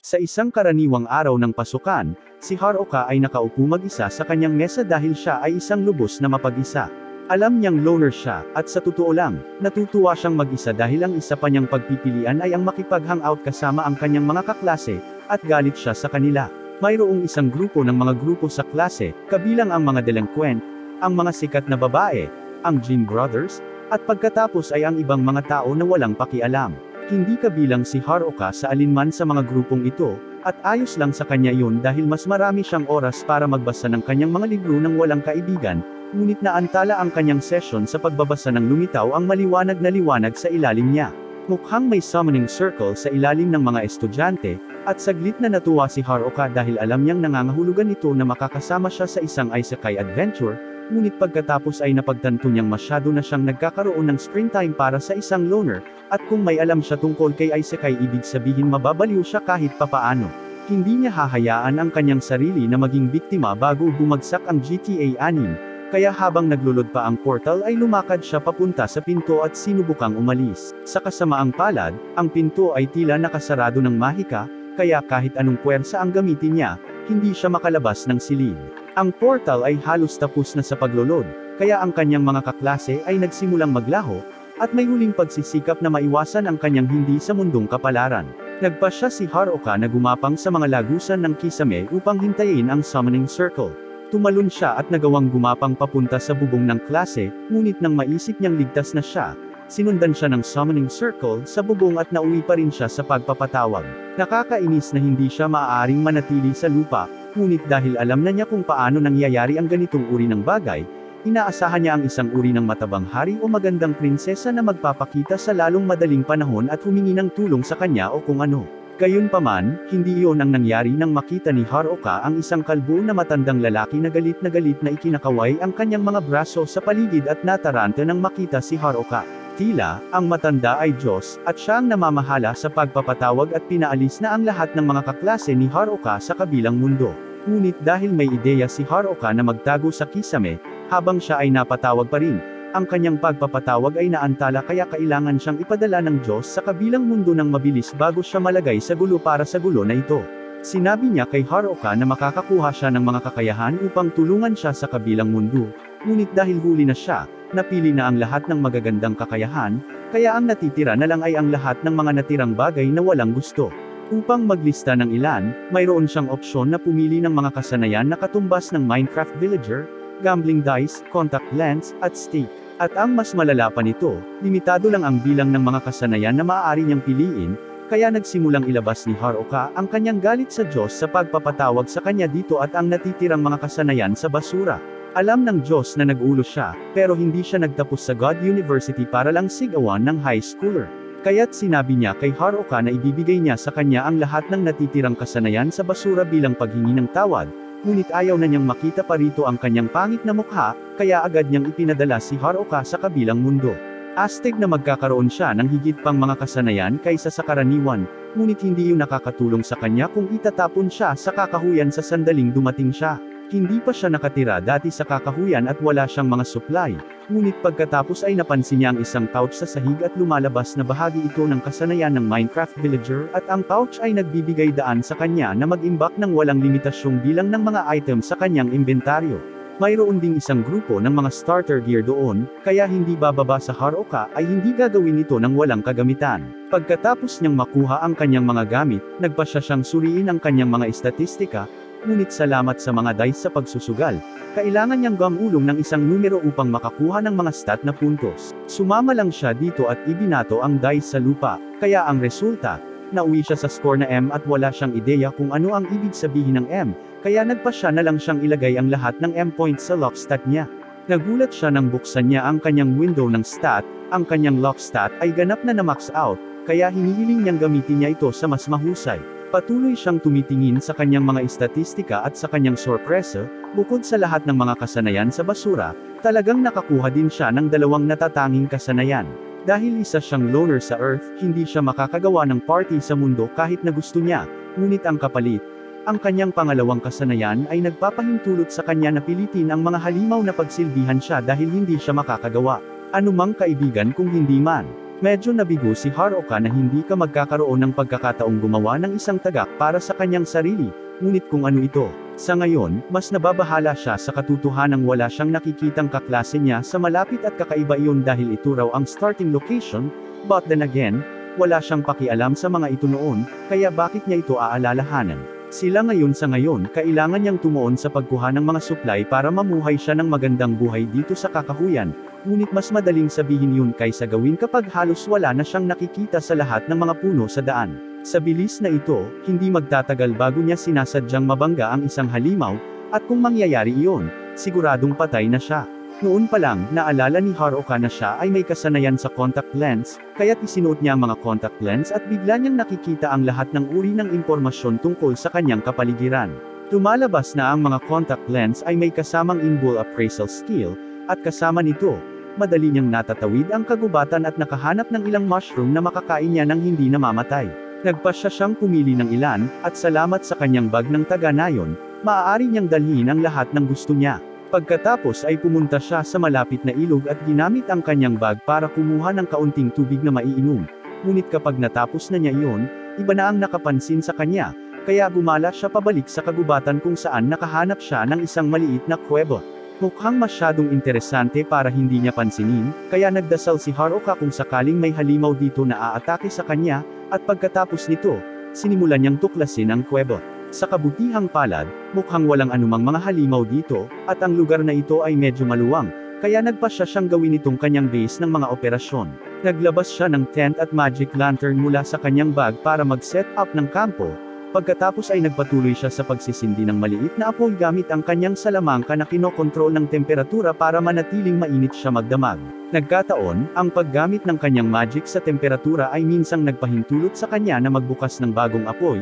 Sa isang karaniwang araw ng pasukan, si Haruka ay nakaupo mag-isa sa kanyang mesa dahil siya ay isang lubos na mapag-isa. Alam niyang loner siya, at sa totoo lang, natutuwa siyang mag-isa dahil ang isa pa niyang pagpipilian ay ang makipag-hangout kasama ang kanyang mga kaklase, at galit siya sa kanila. Mayroong isang grupo ng mga grupo sa klase, kabilang ang mga delinquent, ang mga sikat na babae, ang Jin Brothers, at pagkatapos ay ang ibang mga tao na walang pakialam. Hindi kabilang si Haruka sa alinman sa mga grupong ito, at ayos lang sa kanya yun dahil mas marami siyang oras para magbasa ng kanyang mga libro ng walang kaibigan, ngunit naantala ang kanyang session sa pagbabasa ng lumitaw ang maliwanag na liwanag sa ilalim niya. Mukhang may summoning circle sa ilalim ng mga estudyante, at saglit na natuwa si Haruka dahil alam niyang nangangahulugan ito na makakasama siya sa isang isekai adventure, ngunit pagkatapos ay napagtanto niyang masyado na siyang nagkakaroon ng screen time para sa isang loner, at kung may alam siya tungkol kay isekai ibig sabihin mababaliw siya kahit papaano. Hindi niya hahayaan ang kanyang sarili na maging biktima bago bumagsak ang GTA 6, kaya habang naglulod pa ang portal ay lumakad siya papunta sa pinto at sinubukang umalis. Sa kasamaang palad, ang pinto ay tila nakasarado ng mahika, kaya kahit anong puwersa ang gamitin niya, hindi siya makalabas ng silid. Ang portal ay halos tapos na sa paglolod, kaya ang kanyang mga kaklase ay nagsimulang maglaho, at may huling pagsisikap na maiwasan ang kanyang hindi sa mundong kapalaran. Nagpasya si Haruka na gumapang sa mga lagusan ng kisame upang hintayin ang summoning circle. Tumalon siya at nagawang gumapang papunta sa bubong ng klase, ngunit nang maisip niyang ligtas na siya, sinundan siya ng summoning circle sa bubong at nauwi pa rin siya sa pagpapatawag. Nakakainis na hindi siya maaaring manatili sa lupa, ngunit dahil alam na niya kung paano nangyayari ang ganitong uri ng bagay, inaasahan niya ang isang uri ng matabang hari o magandang prinsesa na magpapakita sa lalong madaling panahon at humingi ng tulong sa kanya o kung ano. Gayunpaman, hindi iyon ang nangyari nang makita ni Haruka ang isang kalbo na matandang lalaki na galit na ikinakaway ang kanyang mga braso sa paligid at nataranta nang makita si Haruka. Tila, ang matanda ay Diyos, at siya ang namamahala sa pagpapatawag at pinaalis na ang lahat ng mga kaklase ni Haruka sa kabilang mundo. Ngunit dahil may ideya si Haruka na magtago sa kisame, habang siya ay napatawag pa rin, ang kanyang pagpapatawag ay naantala kaya kailangan siyang ipadala ng Diyos sa kabilang mundo ng mabilis bago siya malagay sa gulo para sa gulo na ito. Sinabi niya kay Haruka na makakakuha siya ng mga kakayahan upang tulungan siya sa kabilang mundo, ngunit dahil huli na siya, napili na ang lahat ng magagandang kakayahan, kaya ang natitira na lang ay ang lahat ng mga natirang bagay na walang gusto. Upang maglista ng ilan, mayroon siyang opsyon na pumili ng mga kasanayan na katumbas ng Minecraft Villager, gambling dice, contact lens, at stake. At ang mas malala pa nito, limitado lang ang bilang ng mga kasanayan na maaari niyang piliin, kaya nagsimulang ilabas ni Haruka ang kanyang galit sa Diyos sa pagpapatawag sa kanya dito at ang natitirang mga kasanayan sa basura. Alam ng Diyos na nag-ulo siya, pero hindi siya nagtapos sa God University para lang sigawan ng high schooler. Kaya't sinabi niya kay Haruka na ibibigay niya sa kanya ang lahat ng natitirang kasanayan sa basura bilang paghingi ng tawad, ngunit ayaw na niyang makita pa rito ang kanyang pangit na mukha, kaya agad niyang ipinadala si Haruka sa kabilang mundo. Astig na magkakaroon siya ng higit pang mga kasanayan kaysa sa karaniwan, ngunit hindi yun nakakatulong sa kanya kung itatapon siya sa kakahuyan sa sandaling dumating siya. Hindi pa siya nakatira dati sa kakahuyan at wala siyang mga supply, ngunit pagkatapos ay napansin niya ang isang pouch sa sahig at lumalabas na bahagi ito ng kasanayan ng Minecraft Villager at ang pouch ay nagbibigay daan sa kanya na mag-imbak ng walang limitasyong bilang ng mga items sa kanyang inventaryo. Mayroon ding isang grupo ng mga starter gear doon, kaya hindi bababa sa Haruka ay hindi gagawin ito ng walang kagamitan. Pagkatapos niyang makuha ang kanyang mga gamit, nagpasya siyang suriin ang kanyang mga estatistika, ngunit salamat sa mga dice sa pagsusugal, kailangan niyang gamulong ng isang numero upang makakuha ng mga stat na puntos. Sumama lang siya dito at ibinato ang dice sa lupa, kaya ang resulta, nauwi siya sa score na M at wala siyang ideya kung ano ang ibig sabihin ng M, kaya nagpasya na lang siyang ilagay ang lahat ng M points sa lock stat niya. Nagulat siya nang buksan niya ang kanyang window ng stat, ang kanyang lock stat ay ganap na max out, kaya hinihiling niyang gamitin niya ito sa mas mahusay. Patuloy siyang tumitingin sa kanyang mga estatistika at sa kanyang sorpresa, bukod sa lahat ng mga kasanayan sa basura, talagang nakakuha din siya ng dalawang natatanging kasanayan. Dahil isa siyang loner sa Earth, hindi siya makakagawa ng party sa mundo kahit na gusto niya, ngunit ang kapalit, ang kanyang pangalawang kasanayan ay nagpapahintulot sa kanya na pilitin ang mga halimaw na pagsilbihan siya dahil hindi siya makakagawa. Anumang kaibigan kung hindi man. Medyo nabigo si Haruka na hindi ka magkakaroon ng pagkakataong gumawa ng isang tagak para sa kanyang sarili, ngunit kung ano ito. Sa ngayon, mas nababahala siya sa katotohanang wala siyang nakikitang kaklase niya sa malapit at kakaiba iyon dahil ito raw ang starting location, but then again, wala siyang pakialam sa mga ito noon, kaya bakit niya ito aalalahanan? Sila ngayon sa ngayon, kailangan niyang tumuon sa pagkuha ng mga supply para mamuhay siya ng magandang buhay dito sa kakahuyan, ngunit mas madaling sabihin yun kaysa gawin kapag halos wala na siyang nakikita sa lahat ng mga puno sa daan. Sa bilis na ito, hindi magtatagal bago niya sinasadyang mabangga ang isang halimaw, at kung mangyayari iyon, siguradong patay na siya. Noon pa lang, naalala ni Haruka na siya ay may kasanayan sa contact lens, kaya't isinuot niya ang mga contact lens at bigla niyang nakikita ang lahat ng uri ng impormasyon tungkol sa kanyang kapaligiran. Lumalabas na ang mga contact lens ay may kasamang in-bull appraisal skill, at kasama nito, madali niyang natatawid ang kagubatan at nakahanap ng ilang mushroom na makakain niya nang hindi namamatay. Nagpasya siyang pumili ng ilan, at salamat sa kanyang bag ng taga-nayon, maaari niyang dalhin ang lahat ng gusto niya. Pagkatapos ay pumunta siya sa malapit na ilog at ginamit ang kanyang bag para kumuha ng kaunting tubig na maiinom. Ngunit kapag natapos na niya iyon, iba na ang nakapansin sa kanya, kaya gumala siya pabalik sa kagubatan kung saan nakahanap siya ng isang maliit na kuweba. Mukhang masyadong interesante para hindi niya pansinin, kaya nagdasal si Haruka kung sakaling may halimaw dito na aatake sa kanya, at pagkatapos nito, sinimulan niyang tuklasin ang kuweba. Sa kabutihang palad, mukhang walang anumang mga halimaw dito, at ang lugar na ito ay medyo maluwang, kaya nagpasya siyang gawin itong kanyang base ng mga operasyon. Naglabas siya ng tent at magic lantern mula sa kanyang bag para mag-set up ng kampo, pagkatapos ay nagpatuloy siya sa pagsisindi ng maliit na apoy gamit ang kanyang salamangka na kinokontrol ng temperatura para manatiling mainit siya magdamag. Nagkataon, ang paggamit ng kanyang magic sa temperatura ay minsang nagpahintulot sa kanya na magbukas ng bagong apoy,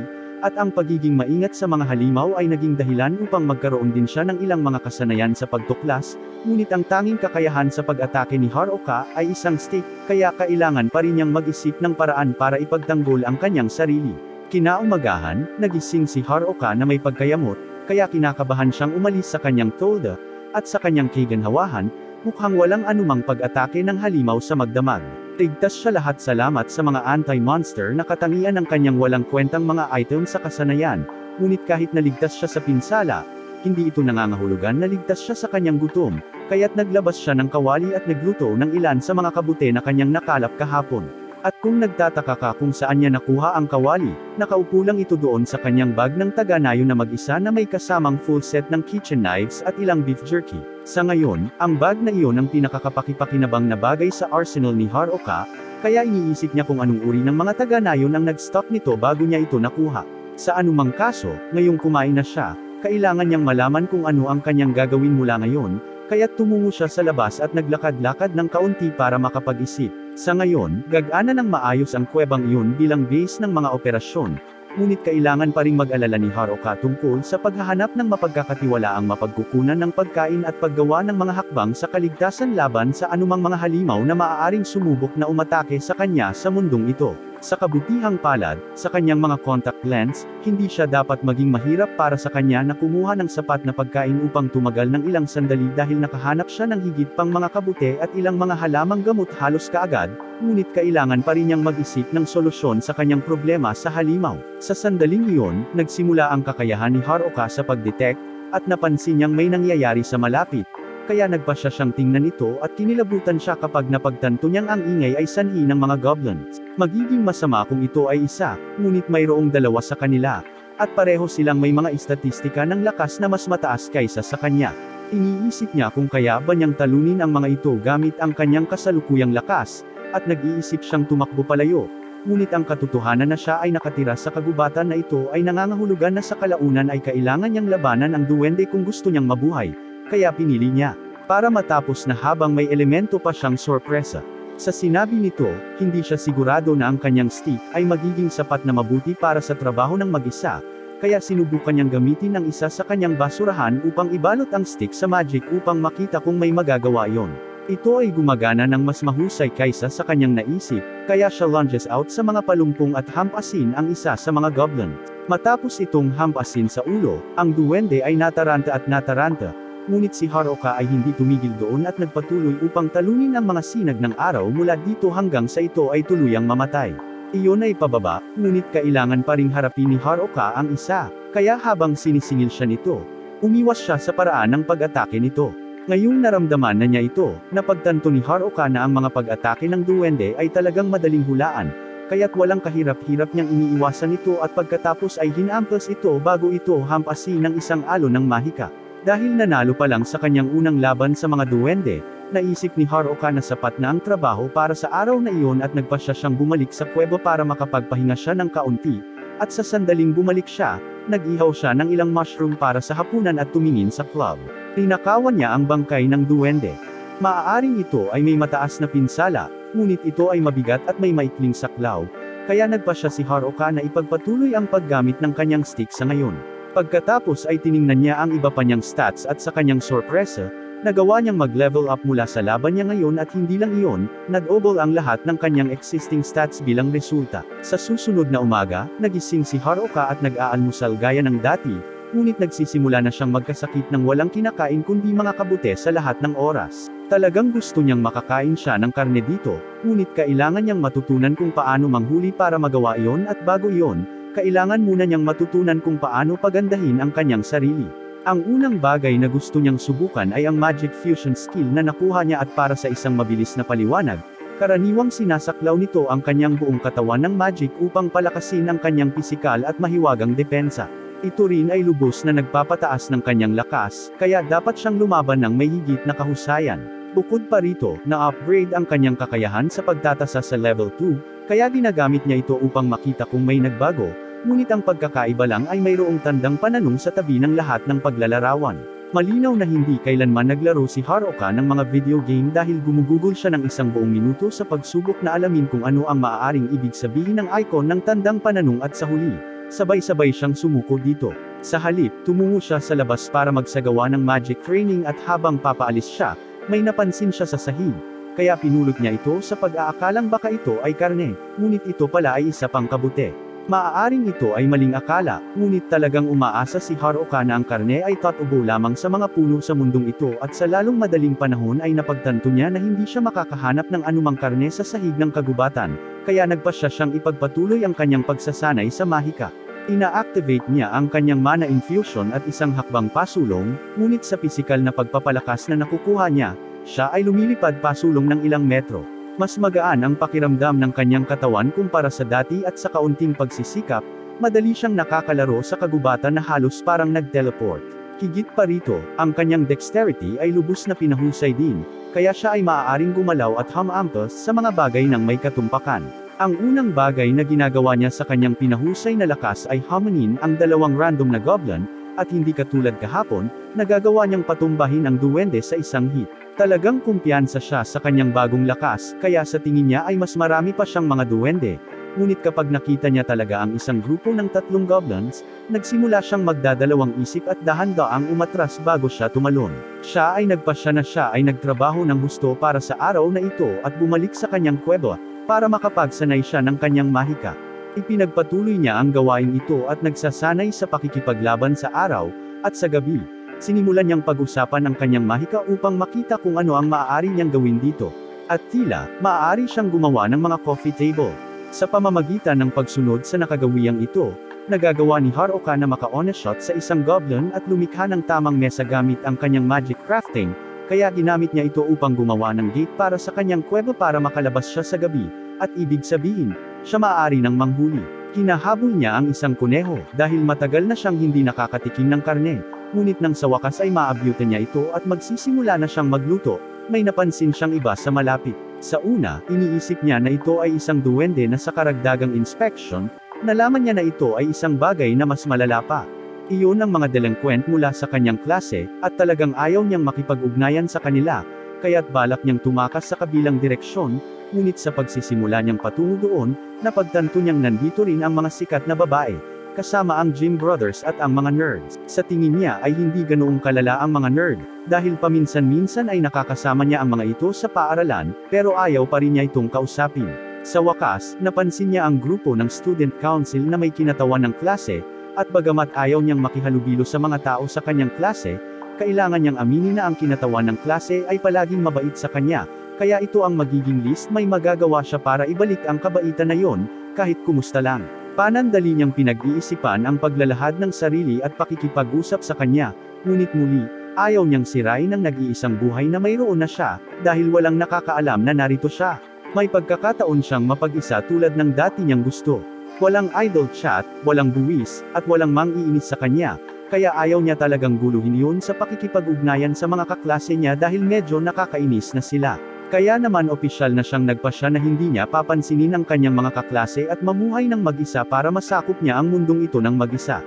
at ang pagiging maingat sa mga halimaw ay naging dahilan upang magkaroon din siya ng ilang mga kasanayan sa pagtuklas, ngunit ang tanging kakayahan sa pag-atake ni Haruka ay isang stick, kaya kailangan pa rin niyang mag-isip ng paraan para ipagtanggol ang kanyang sarili. Kinaumagahan, nagising si Haruka na may pagkayamot, kaya kinakabahan siyang umalis sa kanyang tolda, at sa kanyang kiganhawahan, mukhang walang anumang pag-atake ng halimaw sa magdamag. Ligtas siya lahat salamat sa mga anti-monster na katangian ng kanyang walang kwentang mga item sa kasanayan, ngunit kahit naligtas siya sa pinsala, hindi ito nangangahulugan na ligtas siya sa kanyang gutom, kaya't naglabas siya ng kawali at nagluto ng ilan sa mga kabute na kanyang nakalap kahapon. At kung nagtataka ka kung saan niya nakuha ang kawali, nakaupo lang ito doon sa kanyang bag ng taga-nayo na mag-isa na may kasamang full set ng kitchen knives at ilang beef jerky. Sa ngayon, ang bag na iyon ang pinakakapakipakinabang na bagay sa arsenal ni Haruka, kaya iniisip niya kung anong uri ng mga taga-nayon ang nag-stock nito bago niya ito nakuha. Sa anumang kaso, ngayong kumain na siya, kailangan niyang malaman kung ano ang kanyang gagawin mula ngayon, kaya't tumungo siya sa labas at naglakad-lakad ng kaunti para makapag-isip. Sa ngayon, gagana ng maayos ang kuwebang iyon bilang base ng mga operasyon, ngunit kailangan pa ring mag-alala ni Haruka tungkol sa paghahanap ng mapagkakatiwalaang mapagkukunan ng pagkain at paggawa ng mga hakbang sa kaligtasan laban sa anumang mga halimaw na maaaring sumubok na umatake sa kanya sa mundong ito. Sa kabutihang palad, sa kanyang mga contact lens, hindi siya dapat maging mahirap para sa kanya na kumuha ng sapat na pagkain upang tumagal ng ilang sandali dahil nakahanap siya ng higit pang mga kabute at ilang mga halamang gamot halos kaagad, ngunit kailangan pa rin niyang mag-isip ng solusyon sa kanyang problema sa halimaw. Sa sandaling iyon, nagsimula ang kakayahan ni Haruka sa pag-detect, at napansin niyang may nangyayari sa malapit. Kaya nagpasya siyang tingnan ito at kinilabutan siya kapag napagtanto niyang ang ingay ay sanhi ng mga goblins. Magiging masama kung ito ay isa, ngunit mayroong dalawa sa kanila, at pareho silang may mga istatistika ng lakas na mas mataas kaysa sa kanya. Iniisip niya kung kaya ba niyang talunin ang mga ito gamit ang kanyang kasalukuyang lakas, at nag-iisip siyang tumakbo palayo. Ngunit ang katotohanan na siya ay nakatira sa kagubatan na ito ay nangangahulugan na sa kalaunan ay kailangan niyang labanan ang duwende kung gusto niyang mabuhay. Kaya pinili niya, para matapos na habang may elemento pa siyang sorpresa. Sa sinabi nito, hindi siya sigurado na ang kanyang stick ay magiging sapat na mabuti para sa trabaho ng mag-isa, kaya sinubukan niyang gamitin ang isa sa kanyang basurahan upang ibalot ang stick sa magic upang makita kung may magagawa yon. Ito ay gumagana ng mas mahusay kaysa sa kanyang naisip, kaya siya lunges out sa mga palumpong at hampasin ang isa sa mga goblin. Matapos itong hampasin sa ulo, ang duwende ay nataranta at nataranta. ngunit si Haruka ay hindi tumigil doon at nagpatuloy upang talunin ang mga sinag ng araw mula dito hanggang sa ito ay tuluyang mamatay. Iyon ay pababa, ngunit kailangan pa ring harapin ni Haruka ang isa, kaya habang sinisingil siya nito, umiwas siya sa paraan ng pag-atake nito. Ngayong naramdaman na niya ito, napagtanto ni Haruka na ang mga pag-atake ng duwende ay talagang madaling hulaan, kaya't walang kahirap-hirap niyang iniiwasan ito at pagkatapos ay hinampas ito bago ito hampasin ng isang alon ng mahika. Dahil nanalo pa lang sa kanyang unang laban sa mga duwende, naisip ni Haruka na sapat na ang trabaho para sa araw na iyon at nagpasya siyang bumalik sa kuweba para makapagpahinga siya ng kaunti, at sa sandaling bumalik siya, nag-ihaw siya ng ilang mushroom para sa hapunan at tumingin sa club. Tinakawan niya ang bangkay ng duwende. Maaaring ito ay may mataas na pinsala, ngunit ito ay mabigat at may maikling saklaw, kaya nagpasya si Haruka na ipagpatuloy ang paggamit ng kanyang stick sa ngayon. Pagkatapos ay tiningnan niya ang iba pa niyang stats at sa kanyang sorpresa, nagawa niyang mag-level up mula sa laban niya ngayon at hindi lang iyon, nag-double ang lahat ng kanyang existing stats bilang resulta. Sa susunod na umaga, nagising si Haruka at nag-aalmusal gaya ng dati, ngunit nagsisimula na siyang magkasakit ng walang kinakain kundi mga kabute sa lahat ng oras. Talagang gusto niyang makakain siya ng karne dito, ngunit kailangan niyang matutunan kung paano manghuli para magawa iyon at bago iyon, kailangan muna niyang matutunan kung paano pagandahin ang kanyang sarili. Ang unang bagay na gusto niyang subukan ay ang Magic Fusion skill na nakuha niya at para sa isang mabilis na paliwanag, karaniwang sinasaklaw nito ang kanyang buong katawan ng magic upang palakasin ang kanyang pisikal at mahiwagang depensa. Ito rin ay lubos na nagpapataas ng kanyang lakas, kaya dapat siyang lumaban ng may higit na kahusayan. Bukod pa rito, na-upgrade ang kanyang kakayahan sa pagtatasa sa level 2, kaya ginagamit niya ito upang makita kung may nagbago, ngunit ang pagkakaiba lang ay mayroong tandang pananong sa tabi ng lahat ng paglalarawan. Malinaw na hindi kailanman naglaro si Haruka ng mga video game dahil gumugugol siya ng isang buong minuto sa pagsubok na alamin kung ano ang maaaring ibig sabihin ng icon ng tandang pananong at sa huli, sabay-sabay siyang sumuko dito. Sa halip, tumungo siya sa labas para magsagawa ng magic training at habang papaalis siya, may napansin siya sa sahig, kaya pinulot niya ito sa pag-aakalang baka ito ay karne, ngunit ito pala ay isa pang kabute. Maaaring ito ay maling akala, ngunit talagang umaasa si Haruka na ang karne ay tatubo lamang sa mga puno sa mundong ito at sa lalong madaling panahon ay napagtanto niya na hindi siya makakahanap ng anumang karne sa sahig ng kagubatan, kaya nagpasya siyang ipagpatuloy ang kanyang pagsasanay sa mahika. Ina-activate niya ang kanyang mana infusion at isang hakbang pasulong, ngunit sa pisikal na pagpapalakas na nakukuha niya, siya ay lumilipad pasulong ng ilang metro. Mas magaan ang pakiramdam ng kanyang katawan kumpara sa dati at sa kaunting pagsisikap, madali siyang nakakalaro sa kagubatan na halos parang nag-teleport. Higit pa rito, ang kanyang dexterity ay lubos na pinahusay din, kaya siya ay maaaring gumalaw at humampas sa mga bagay ng may katumpakan. Ang unang bagay na ginagawa niya sa kanyang pinahusay na lakas ay hammonin ang dalawang random na goblin, at hindi katulad kahapon, nagagawa niyang patumbahin ang duwende sa isang hit. Talagang kumpiyansa siya sa kanyang bagong lakas, kaya sa tingin niya ay mas marami pa siyang mga duwende. Ngunit kapag nakita niya talaga ang isang grupo ng 3 goblins, nagsimula siyang magdadalawang isip at dahan-daang umatras bago siya tumalon. Siya ay nagpasya na siya ay nagtrabaho ng husto para sa araw na ito at bumalik sa kanyang kuweba, para makapagsanay siya ng kanyang mahika. Ipinagpatuloy niya ang gawain ito at nagsasanay sa pakikipaglaban sa araw, at sa gabi. Sinimulan niyang pag-usapan ang kanyang mahika upang makita kung ano ang maaari niyang gawin dito. At tila, maaari siyang gumawa ng mga coffee table. Sa pamamagitan ng pagsunod sa nakagawiyang ito, nagagawa ni Haruka na maka-on a shot sa isang goblin at lumikha ng tamang mesa gamit ang kanyang magic crafting, kaya ginamit niya ito upang gumawa ng gate para sa kanyang kuweba para makalabas siya sa gabi, at ibig sabihin, siya maaari ng manghuli. Hinahabol niya ang isang kuneho, dahil matagal na siyang hindi nakakatikim ng karne. Ngunit nang sa wakas ay maabyutan niya ito at magsisimula na siyang magluto, may napansin siyang iba sa malapit. Sa una, iniisip niya na ito ay isang duwende na sa karagdagang inspection, nalaman niya na ito ay isang bagay na mas malala pa. Iyon ang mga delinquent mula sa kanyang klase, at talagang ayaw niyang makipag-ugnayan sa kanila, kaya't balak niyang tumakas sa kabilang direksyon, ngunit sa pagsisimula niyang patungo doon, napagtanto niyang nandito rin ang mga sikat na babae, kasama ang Gym Brothers at ang mga nerds. Sa tingin niya ay hindi ganoong kalala ang mga nerd, dahil paminsan-minsan ay nakakasama niya ang mga ito sa paaralan, pero ayaw pa rin niya itong kausapin. Sa wakas, napansin niya ang grupo ng student council na may kinatawan ng klase, at bagamat ayaw niyang makihalubilo sa mga tao sa kanyang klase, kailangan niyang aminin na ang kinatawan ng klase ay palaging mabait sa kanya, kaya ito ang magiging least may magagawa siya para ibalik ang kabaitan na yon, kahit kumusta lang. Panandali niyang pinag-iisipan ang paglalahad ng sarili at pakikipag-usap sa kanya, ngunit muli, ayaw niyang sirain ang nag-iisang buhay na mayroon na siya, dahil walang nakakaalam na narito siya. May pagkakataon siyang mapag-isa tulad ng dati niyang gusto. Walang idle chat, walang buwis, at walang mang-iinis sa kanya, kaya ayaw niya talagang guluhin yun sa pakikipag-ugnayan sa mga kaklase niya dahil medyo nakakainis na sila. Kaya naman opisyal na siyang nagpasya na hindi niya papansinin ang kanyang mga kaklase at mamuhay ng mag-isa para masakop niya ang mundong ito ng mag-isa.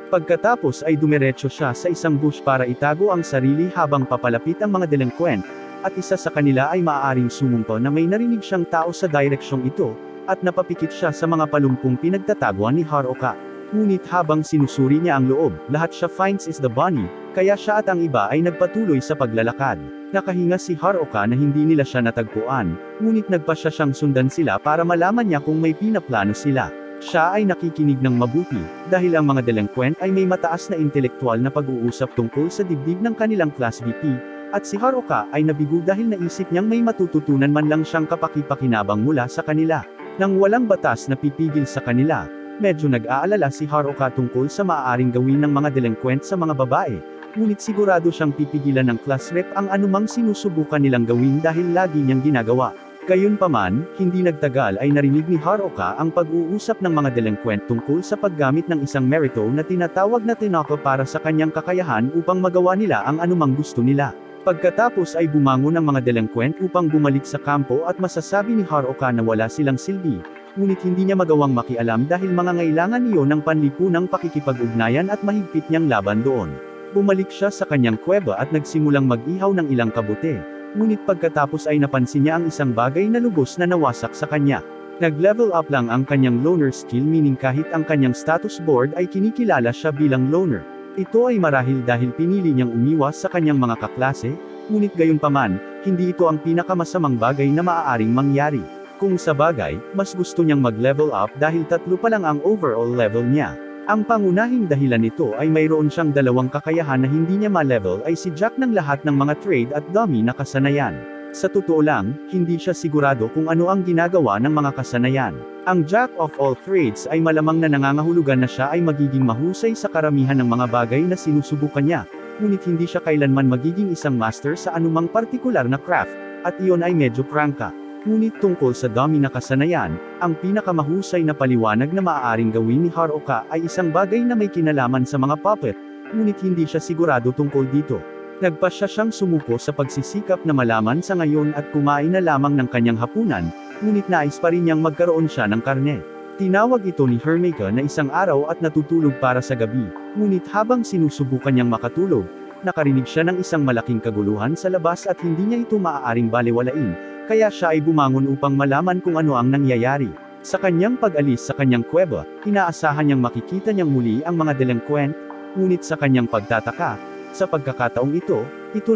Pagkatapos ay dumiretso siya sa isang bush para itago ang sarili habang papalapit ang mga delinquent, at isa sa kanila ay maaaring sumumpa na may narinig siyang tao sa direksyong ito, at napapikit siya sa mga palumpong pinagtataguan ni Haruka. Ngunit habang sinusuri niya ang loob, lahat siya finds is the bunny, kaya siya at ang iba ay nagpatuloy sa paglalakad. Nakahinga si Haruka na hindi nila siya natagpuan, ngunit nagpasya siyang sundan sila para malaman niya kung may pinaplano sila. Siya ay nakikinig ng mabuti, dahil ang mga delinquent ay may mataas na intelektual na pag-uusap tungkol sa dibdib ng kanilang class VP, at si Haruka ay nabigo dahil naisip niyang may matututunan man lang siyang kapakipakinabang mula sa kanila. Nang walang batas na pipigil sa kanila, medyo nag-aalala si Haruka tungkol sa maaaring gawin ng mga delinquent sa mga babae, ngunit sigurado siyang pipigilan ng class rep ang anumang sinusubukan nilang gawin dahil lagi niyang ginagawa. Gayunpaman, hindi nagtagal ay narinig ni Haruka ang pag-uusap ng mga delinquent tungkol sa paggamit ng isang merito na tinatawag na tinako para sa kanyang kakayahan upang magawa nila ang anumang gusto nila. Pagkatapos ay bumangon ang mga delinquent upang bumalik sa kampo at masasabi ni Haruka na wala silang silbi, ngunit hindi niya magawang makialam dahil mangangailangan iyon ng panlipunang pakikipag-ugnayan at mahigpit niyang laban doon. Bumalik siya sa kanyang kuweba at nagsimulang mag-ihaw ng ilang kabute, ngunit pagkatapos ay napansin niya ang isang bagay na lubos na nawasak sa kanya. Nag-level up lang ang kanyang loner skill, meaning kahit ang kanyang status board ay kinikilala siya bilang loner. Ito ay marahil dahil pinili niyang umiwas sa kanyang mga kaklase, ngunit gayunpaman, hindi ito ang pinakamasamang bagay na maaaring mangyari. Kung sa bagay, mas gusto niyang mag-level up dahil 3 pa lang ang overall level niya. Ang pangunahing dahilan nito ay mayroon siyang dalawang kakayahan na hindi niya ma-level ay si Jack ng lahat ng mga trade at dummy na kasanayan. Sa totoo lang, hindi siya sigurado kung ano ang ginagawa ng mga kasanayan. Ang Jack of all trades ay malamang na nangangahulugan na siya ay magiging mahusay sa karamihan ng mga bagay na sinusubukan niya, ngunit hindi siya kailanman magiging isang master sa anumang partikular na craft, at iyon ay medyo prangka. Ngunit tungkol sa dummy na kasanayan, ang pinakamahusay na paliwanag na maaaring gawin ni Haruka ay isang bagay na may kinalaman sa mga puppet, ngunit hindi siya sigurado tungkol dito. Nagpasya siyang sumuko sa pagsisikap na malaman sa ngayon at kumain na lamang ng kanyang hapunan, ngunit nais pa rin niyang magkaroon siya ng karne. Tinawag ito ni Hermeka na isang araw at natutulog para sa gabi, ngunit habang sinusubukan niyang makatulog, nakarinig siya ng isang malaking kaguluhan sa labas at hindi niya ito maaaring balewalain, kaya siya ay bumangon upang malaman kung ano ang nangyayari. Sa kanyang pag-alis sa kanyang kuweba, inaasahan niyang makikita niyang muli ang mga delinquent, ngunit sa kanyang pagtataka, sa pagkakataong ito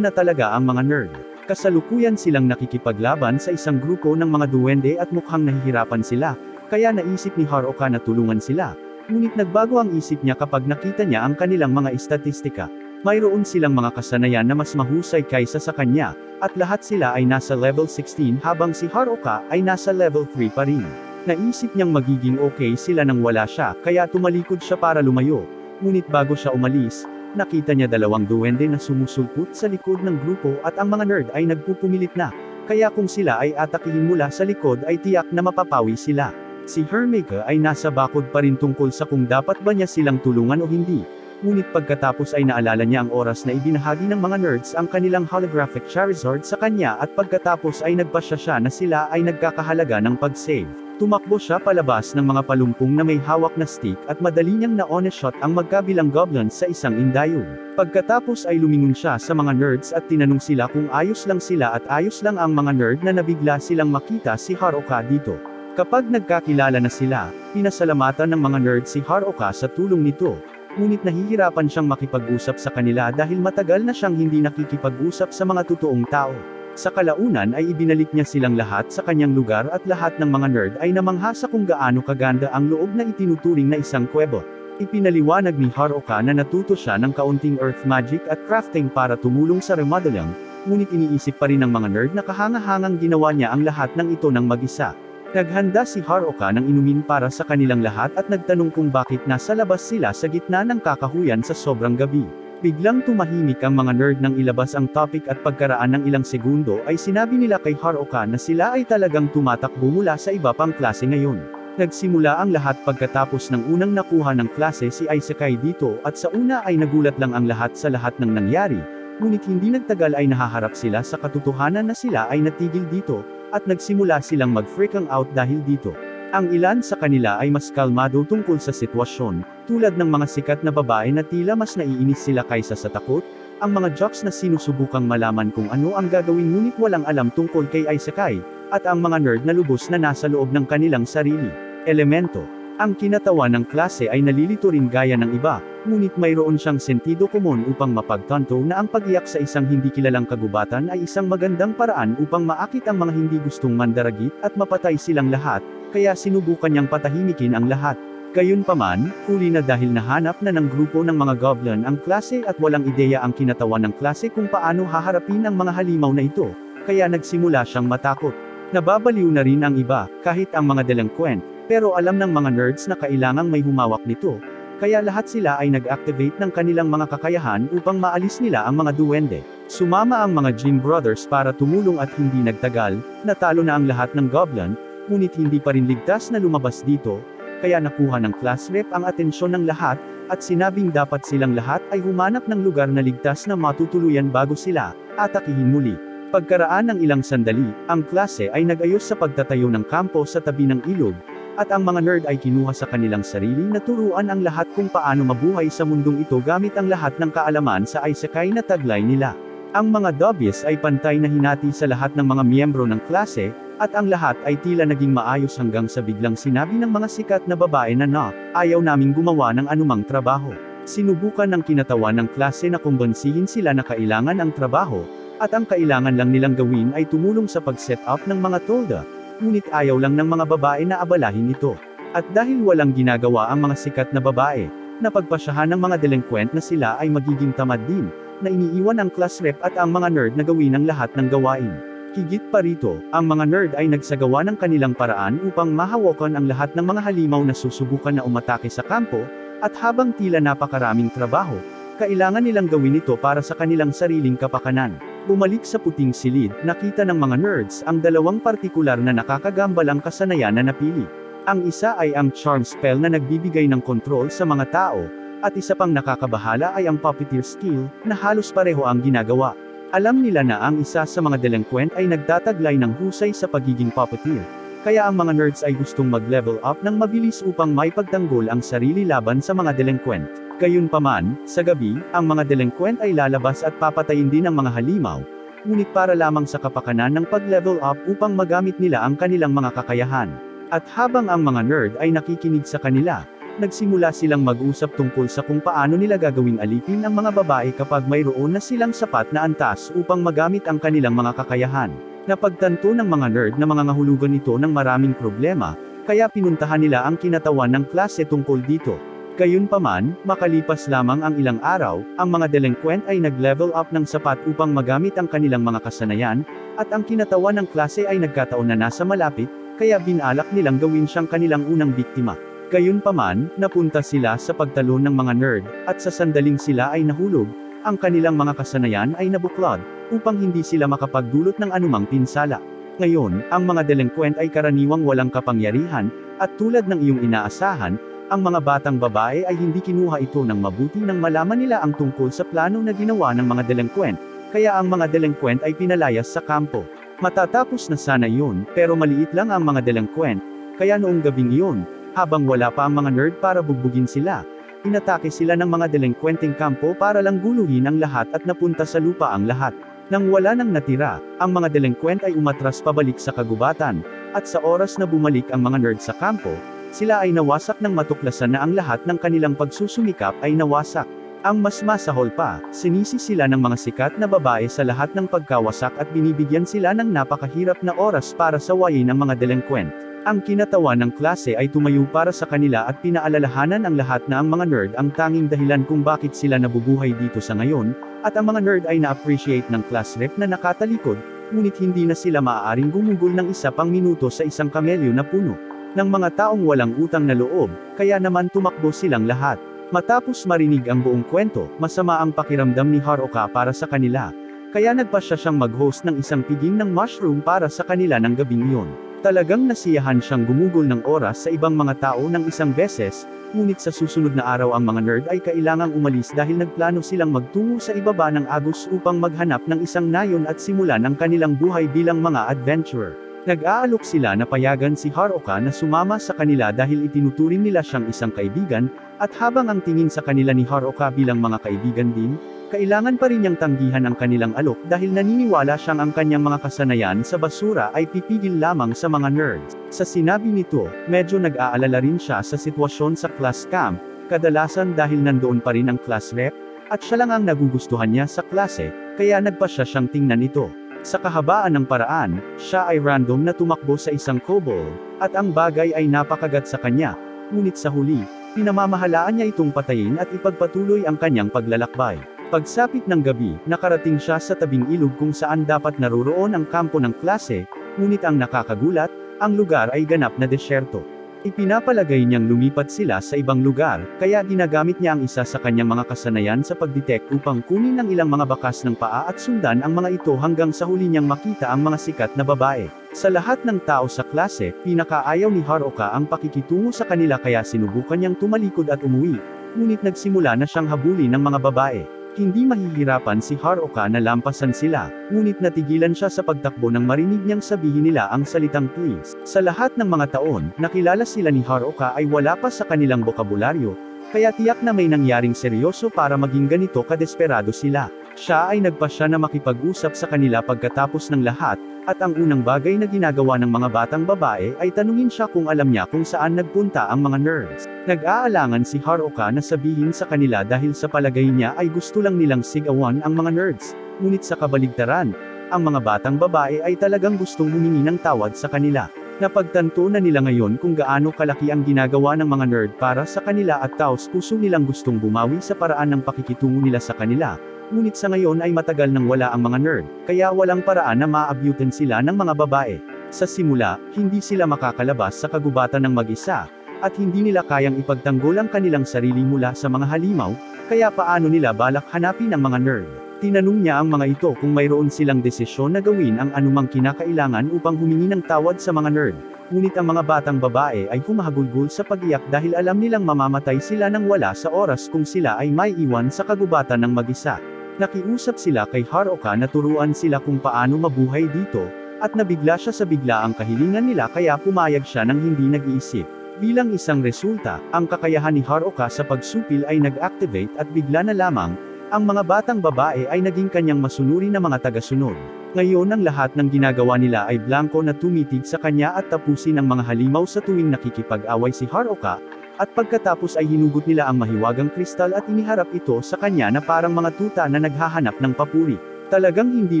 na talaga ang mga nerd. Kasalukuyan silang nakikipaglaban sa isang grupo ng mga duwende at mukhang nahihirapan sila, kaya naisip ni Haruka na tulungan sila, ngunit nagbago ang isip niya kapag nakita niya ang kanilang mga estatistika. Mayroon silang mga kasanayan na mas mahusay kaysa sa kanya, at lahat sila ay nasa level 16 habang si Haruka ay nasa level 3 pa rin. Naisip niyang magiging okay sila nang wala siya, kaya tumalikod siya para lumayo. Ngunit bago siya umalis, nakita niya dalawang duwende na sumusulpot sa likod ng grupo at ang mga nerd ay nagpupumilit na, kaya kung sila ay atakihin mula sa likod ay tiyak na mapapawi sila. Si Hermeka ay nasa bakod pa rin tungkol sa kung dapat ba niya silang tulungan o hindi, ngunit pagkatapos ay naalala niya ang oras na ibinahagi ng mga nerds ang kanilang holographic Charizard sa kanya at pagkatapos ay nagpasya siya na sila ay nagkakahalaga ng pag-save. Tumakbo siya palabas ng mga palumpong na may hawak na stick at madali niyang na-one-shot ang magkabilang goblins sa isang indayog. Pagkatapos ay lumingon siya sa mga nerds at tinanong sila kung ayos lang sila at ayos lang ang mga nerd na nabigla silang makita si Haruka dito. Kapag nagkakilala na sila, pinasalamatan ng mga nerd si Haruka sa tulong nito. Ngunit nahihirapan siyang makipag-usap sa kanila dahil matagal na siyang hindi nakikipag-usap sa mga totoong tao. Sa kalaunan ay ibinalik niya silang lahat sa kanyang lugar at lahat ng mga nerd ay namangha sa kung gaano kaganda ang loob na itinuturing na isang kuweba. Ipinaliwanag ni Haruka na natuto siya ng kaunting earth magic at crafting para tumulong sa remodeling, ngunit iniisip pa rin ng mga nerd na kahanga-hangang ginawa niya ang lahat ng ito ng mag-isa. Naghanda si Haruka ng inumin para sa kanilang lahat at nagtanong kung bakit nasa labas sila sa gitna ng kakahuyan sa sobrang gabi. Biglang tumahimik ang mga nerd nang ilabas ang topic at pagkaraan ng ilang segundo ay sinabi nila kay Haruka na sila ay talagang tumatakbo mula sa iba pang klase ngayon. Nagsimula ang lahat pagkatapos ng unang nakuha ng klase si Isekai dito at sa una ay nagulat lang ang lahat sa lahat ng nangyari, ngunit hindi nagtagal ay nahaharap sila sa katotohanan na sila ay natigil dito, at nagsimula silang mag-freaking out dahil dito. Ang ilan sa kanila ay mas kalmado tungkol sa sitwasyon, tulad ng mga sikat na babae na tila mas naiinis sila kaysa sa takot, ang mga jocks na sinusubukang malaman kung ano ang gagawin ngunit walang alam tungkol kay Isekai, at ang mga nerd na lubos na nasa loob ng kanilang sarili. Elemento. Ang kinatawan ng klase ay nalilito rin gaya ng iba, ngunit mayroon siyang sentido komon upang mapagtanto na ang pag-iyak sa isang hindi kilalang kagubatan ay isang magandang paraan upang maakit ang mga hindi gustong mandaragit at mapatay silang lahat, kaya sinubukan niyang patahimikin ang lahat. Gayunpaman, huli na dahil nahanap na ng grupo ng mga goblin ang klase at walang ideya ang kinatawan ng klase kung paano haharapin ang mga halimaw na ito, kaya nagsimula siyang matakot. Nababaliw na rin ang iba, kahit ang mga delinquent, pero alam ng mga nerds na kailangang may humawak nito, kaya lahat sila ay nag-activate ng kanilang mga kakayahan upang maalis nila ang mga duwende. Sumama ang mga Jim Brothers para tumulong at hindi nagtagal, natalo na ang lahat ng goblin, ngunit hindi pa rin ligtas na lumabas dito, kaya nakuha ng class rep ang atensyon ng lahat, at sinabing dapat silang lahat ay humanap ng lugar na ligtas na matutuluyan bago sila atakihin muli. Pagkaraan ng ilang sandali, ang klase ay nag-ayos sa pagtatayo ng kampo sa tabi ng ilog, at ang mga nerd ay kinuha sa kanilang sarili na turuan ang lahat kung paano mabuhay sa mundong ito gamit ang lahat ng kaalaman sa Isekai na taglay nila. Ang mga Dobbies ay pantay na hinati sa lahat ng mga miyembro ng klase, at ang lahat ay tila naging maayos hanggang sa biglang sinabi ng mga sikat na babae na ayaw naming gumawa ng anumang trabaho. Sinubukan ng kinatawan ng klase na kumbinsihin sila na kailangan ang trabaho, at ang kailangan lang nilang gawin ay tumulong sa pag-set up ng mga tolda, ngunit ayaw lang ng mga babae na abalahin ito. At dahil walang ginagawa ang mga sikat na babae, napagpasyahan ng mga delinquent na sila ay magiging tamad din, na iniiwan ang class rep at ang mga nerd na gawin ang lahat ng gawain. Higit pa rito, ang mga nerd ay nagsagawa ng kanilang paraan upang mahawakan ang lahat ng mga halimaw na susubukan na umatake sa kampo, at habang tila napakaraming trabaho, kailangan nilang gawin ito para sa kanilang sariling kapakanan. Bumalik sa puting silid, nakita ng mga nerds ang dalawang partikular na nakakagambalang kasanayan na napili. Ang isa ay ang charm spell na nagbibigay ng kontrol sa mga tao, at isa pang nakakabahala ay ang puppeteer skill, na halos pareho ang ginagawa. Alam nila na ang isa sa mga delinquent ay nagtataglay ng husay sa pagiging puppeteer, kaya ang mga nerds ay gustong mag-level up ng mabilis upang maipagtanggol ang sarili laban sa mga delinquent. Gayunpaman, sa gabi, ang mga delinquent ay lalabas at papatayin din ang mga halimaw, ngunit para lamang sa kapakanan ng pag-level up upang magamit nila ang kanilang mga kakayahan. At habang ang mga nerd ay nakikinig sa kanila, nagsimula silang mag-usap tungkol sa kung paano nila gagawing alipin ang mga babae kapag mayroon na silang sapat na antas upang magamit ang kanilang mga kakayahan. Napagtanto ng mga nerd na mga ngahulugan ito ng maraming problema, kaya pinuntahan nila ang kinatawan ng klase tungkol dito. Gayunpaman, makalipas lamang ang ilang araw, ang mga delinquent ay nag-level up ng sapat upang magamit ang kanilang mga kasanayan, at ang kinatawan ng klase ay nagkataon na nasa malapit, kaya binalak nilang gawin siyang kanilang unang biktima. Gayunpaman, napunta sila sa pagtalon ng mga nerd, at sa sandaling sila ay nahulog, ang kanilang mga kasanayan ay nabuklod, upang hindi sila makapagdulot ng anumang pinsala. Ngayon, ang mga delinquent ay karaniwang walang kapangyarihan, at tulad ng iyong inaasahan, ang mga batang babae ay hindi kinuha ito ng mabuti nang malaman nila ang tungkol sa plano na ginawa ng mga delinquent, kaya ang mga delinquent ay pinalayas sa kampo. Matatapos na sana yun, pero maliit lang ang mga delinquent, kaya noong gabing iyon, habang wala pa ang mga nerd para bugbugin sila, inatake sila ng mga delinquenteng kampo para lang guluhin ang lahat at napunta sa lupa ang lahat. Nang wala nang natira, ang mga delinquent ay umatras pabalik sa kagubatan, at sa oras na bumalik ang mga nerd sa kampo, sila ay nawasak ng matuklasan na ang lahat ng kanilang pagsusumikap ay nawasak. Ang mas masahol pa, sinisi sila ng mga sikat na babae sa lahat ng pagkawasak at binibigyan sila ng napakahirap na oras para sawayin ang mga delinquent. Ang kinatawan ng klase ay tumayo para sa kanila at pinaalalahanan ang lahat na ang mga nerd ang tanging dahilan kung bakit sila nabubuhay dito sa ngayon, at ang mga nerd ay na-appreciate ng class rep na nakatalikod, ngunit hindi na sila maaaring gumugol ng isa pang minuto sa isang kamelyo na puno ng mga taong walang utang na loob, kaya naman tumakbo silang lahat. Matapos marinig ang buong kwento, masama ang pakiramdam ni Haruka para sa kanila, kaya nagpasya siyang mag-host ng isang piging ng mushroom para sa kanila ng gabing iyon. Talagang nasiyahan siyang gumugol ng oras sa ibang mga tao ng isang beses, ngunit sa susunod na araw ang mga nerd ay kailangang umalis dahil nagplano silang magtungo sa ibaba ng Agus upang maghanap ng isang nayon at simulan ang kanilang buhay bilang mga adventurer. Nag-aalok sila na payagan si Haruka na sumama sa kanila dahil itinuturing nila siyang isang kaibigan, at habang ang tingin sa kanila ni Haruka bilang mga kaibigan din, kailangan pa rin niyang tanggihan ang kanilang alok dahil naniniwala siyang ang kanyang mga kasanayan sa basura ay pipigil lamang sa mga nerds. Sa sinabi nito, medyo nag-aalala rin siya sa sitwasyon sa class camp, kadalasan dahil nandoon pa rin ang class rep, at siya lang ang nagugustuhan niya sa klase, kaya nagpasya siyang tingnan ito. Sa kahabaan ng paraan, siya ay random na tumakbo sa isang kobold, at ang bagay ay napakagat sa kanya, ngunit sa huli, pinamamahalaan niya itong patayin at ipagpatuloy ang kanyang paglalakbay. Pagsapit ng gabi, nakarating siya sa tabing ilog kung saan dapat naroroon ang kampo ng klase, ngunit ang nakakagulat, ang lugar ay ganap na desyerto. Ipinapalagay niyang lumipat sila sa ibang lugar, kaya ginagamit niya ang isa sa kanyang mga kasanayan sa pagdetect upang kunin ang ilang mga bakas ng paa at sundan ang mga ito hanggang sa huli niyang makita ang mga sikat na babae. Sa lahat ng tao sa klase, pinakaayaw ni Haruka ang pakikitungo sa kanila kaya sinubukan niyang tumalikod at umuwi, ngunit nagsimula na siyang habulin ng mga babae. Hindi mahihirapan si Haruka na lampasan sila, ngunit natigilan siya sa pagtakbo nang marinig niyang sabihin nila ang salitang please. Sa lahat ng mga taon, nakilala sila ni Haruka ay wala pa sa kanilang bokabularyo, kaya tiyak na may nangyaring seryoso para maging ganito kadesperado sila. Siya ay nagpasya na makipag-usap sa kanila pagkatapos ng lahat, at ang unang bagay na ginagawa ng mga batang babae ay tanungin siya kung alam niya kung saan nagpunta ang mga nerds. Nag-aalangan si Haruka na sabihin sa kanila dahil sa palagay niya ay gusto lang nilang sigawan ang mga nerds, ngunit sa kabaligtaran, ang mga batang babae ay talagang gustong humingi ng tawad sa kanila. Napagtanto na nila ngayon kung gaano kalaki ang ginagawa ng mga nerd para sa kanila at taos puso nilang gustong bumawi sa paraan ng pakikitungo nila sa kanila. Ngunit sa ngayon ay matagal nang wala ang mga nerd, kaya walang paraan na maabutan sila ng mga babae. Sa simula, hindi sila makakalabas sa kagubatan ng mag-isa, at hindi nila kayang ipagtanggol ang kanilang sarili mula sa mga halimaw, kaya paano nila balak hanapin ang mga nerd? Tinanong niya ang mga ito kung mayroon silang desisyon na gawin ang anumang kinakailangan upang humingi ng tawad sa mga nerd. Ngunit ang mga batang babae ay humahagulgol sa pag-iyak dahil alam nilang mamamatay sila nang wala sa oras kung sila ay maiiwan sa kagubatan ng mag-isa. Nakiusap sila kay Haruka na turuan sila kung paano mabuhay dito, at nabigla siya sa biglaang kahilingan nila kaya pumayag siya nang hindi nag-iisip. Bilang isang resulta, ang kakayahan ni Haruka sa pagsupil ay nag-activate at bigla na lamang, ang mga batang babae ay naging kanyang masunuri na mga tagasunod. Ngayon ang lahat ng ginagawa nila ay blanko na tumitig sa kanya at tapusin ang mga halimaw sa tuwing nakikipag-away si Haruka, at pagkatapos ay hinugot nila ang mahiwagang kristal at iniharap ito sa kanya na parang mga tuta na naghahanap ng papuri. Talagang hindi